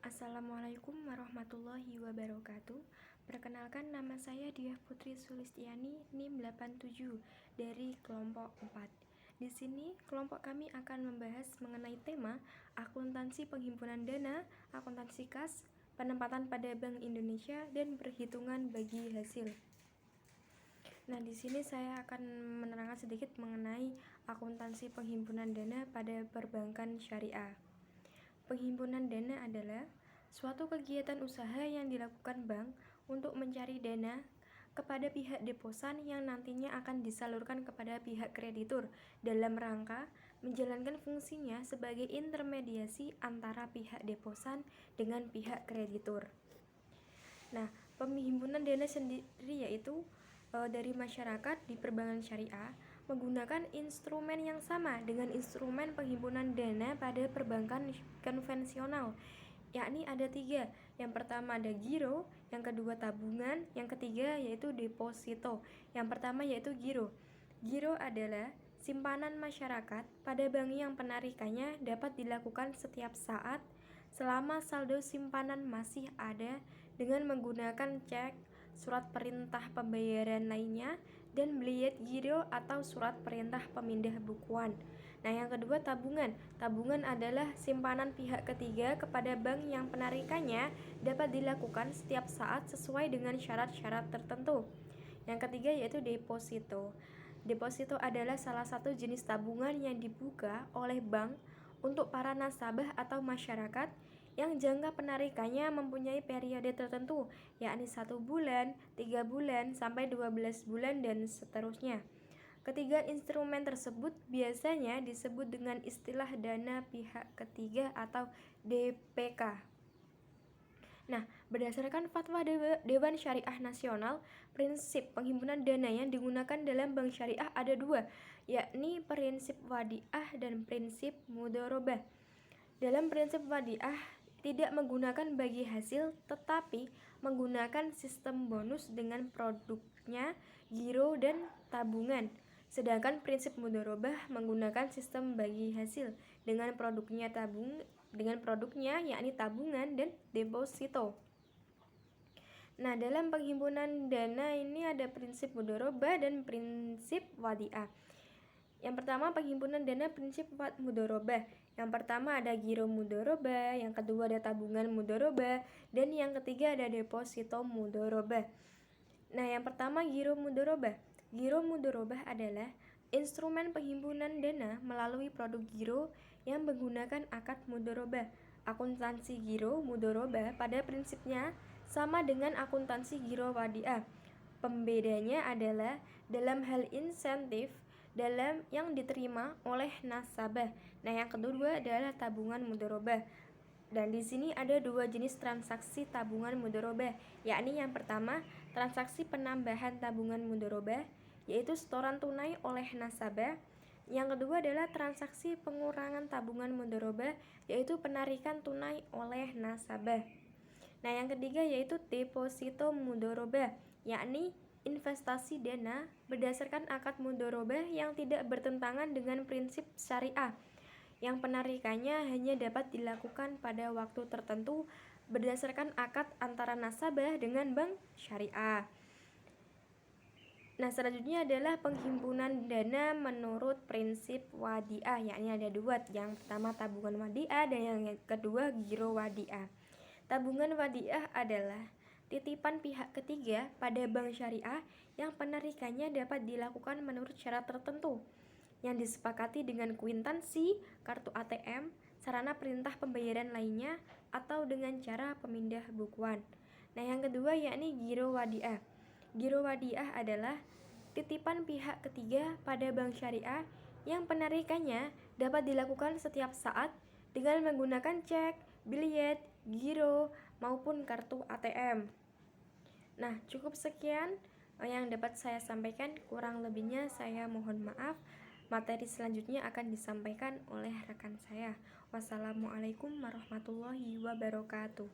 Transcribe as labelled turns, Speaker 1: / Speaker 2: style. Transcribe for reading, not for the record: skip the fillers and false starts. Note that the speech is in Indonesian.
Speaker 1: Assalamualaikum warahmatullahi wabarakatuh. Perkenalkan, nama saya Diah Putri Sulistiani, NIM 87 dari kelompok 4. Di sini kelompok kami akan membahas mengenai tema akuntansi penghimpunan dana, akuntansi kas, penempatan pada Bank Indonesia, dan perhitungan bagi hasil. Nah, di sini saya akan menerangkan sedikit mengenai akuntansi penghimpunan dana pada perbankan syariah. Penghimpunan dana adalah suatu kegiatan usaha yang dilakukan bank untuk mencari dana kepada pihak deposan yang nantinya akan disalurkan kepada pihak kreditur dalam rangka menjalankan fungsinya sebagai intermediasi antara pihak deposan dengan pihak kreditur. Nah, penghimpunan dana sendiri yaitu dari masyarakat di perbankan syariah menggunakan instrumen yang sama dengan instrumen penghimpunan dana pada perbankan konvensional, yakni ada 3. Yang pertama ada giro, yang kedua tabungan, yang ketiga yaitu deposito. Yang pertama yaitu giro. Giro adalah simpanan masyarakat pada bank yang penarikannya dapat dilakukan setiap saat selama saldo simpanan masih ada dengan menggunakan cek, surat perintah pembayaran lainnya, dan bliet giro atau surat perintah pemindah bukuan. Nah, yang kedua tabungan. Tabungan adalah simpanan pihak ketiga kepada bank yang penarikannya dapat dilakukan setiap saat sesuai dengan syarat-syarat tertentu. Yang ketiga yaitu deposito. Deposito adalah salah satu jenis tabungan yang dibuka oleh bank untuk para nasabah atau masyarakat yang jangka penarikannya mempunyai periode tertentu, yakni 1 bulan, 3 bulan, sampai 12 bulan, dan seterusnya. Ketiga instrumen tersebut biasanya disebut dengan istilah dana pihak ketiga atau DPK. Nah, berdasarkan fatwa Dewan Syariah Nasional, prinsip penghimpunan dana yang digunakan dalam bank syariah ada 2, yakni prinsip wadiah dan prinsip mudharabah. Dalam prinsip wadiah tidak menggunakan bagi hasil tetapi menggunakan sistem bonus dengan produknya giro dan tabungan. Sedangkan prinsip mudharabah menggunakan sistem bagi hasil dengan produknya yakni tabungan dan deposito. Nah, dalam penghimpunan dana ini ada prinsip mudharabah dan prinsip wadiah. Yang pertama, penghimpunan dana prinsip mudharabah. Yang pertama ada giro mudharabah, yang kedua ada tabungan mudharabah, dan yang ketiga ada deposito mudharabah. Nah, yang pertama giro mudharabah. Giro mudharabah adalah instrumen penghimpunan dana melalui produk giro yang menggunakan akad mudharabah. Akuntansi giro mudharabah pada prinsipnya sama dengan akuntansi giro wadiah. Pembedanya adalah dalam hal insentif dalam yang diterima oleh nasabah. Nah, yang kedua adalah tabungan mudharabah. Dan di sini ada 2 jenis transaksi tabungan mudharabah, yakni yang pertama transaksi penambahan tabungan mudharabah, yaitu setoran tunai oleh nasabah. Yang kedua adalah transaksi pengurangan tabungan mudharabah, yaitu penarikan tunai oleh nasabah. Nah, yang ketiga yaitu deposito mudharabah, yakni investasi dana berdasarkan akad mudharabah yang tidak bertentangan dengan prinsip syariah, yang penarikannya hanya dapat dilakukan pada waktu tertentu berdasarkan akad antara nasabah dengan bank syariah. Nah, selanjutnya adalah penghimpunan dana menurut prinsip wadiah, yakni ada 2, yang pertama tabungan wadiah dan yang kedua giro wadiah. Tabungan wadiah adalah titipan pihak ketiga pada bank syariah yang penarikannya dapat dilakukan menurut syarat tertentu yang disepakati dengan kuitansi, kartu ATM, sarana perintah pembayaran lainnya, atau dengan cara pemindah bukuan. Nah, yang kedua yakni giro wadiah. Giro wadiah adalah titipan pihak ketiga pada bank syariah yang penarikannya dapat dilakukan setiap saat dengan menggunakan cek, bliet, giro, maupun kartu ATM. Nah, cukup sekian yang dapat saya sampaikan, kurang lebihnya saya mohon maaf. Materi selanjutnya akan disampaikan oleh rekan saya. Wassalamualaikum warahmatullahi wabarakatuh.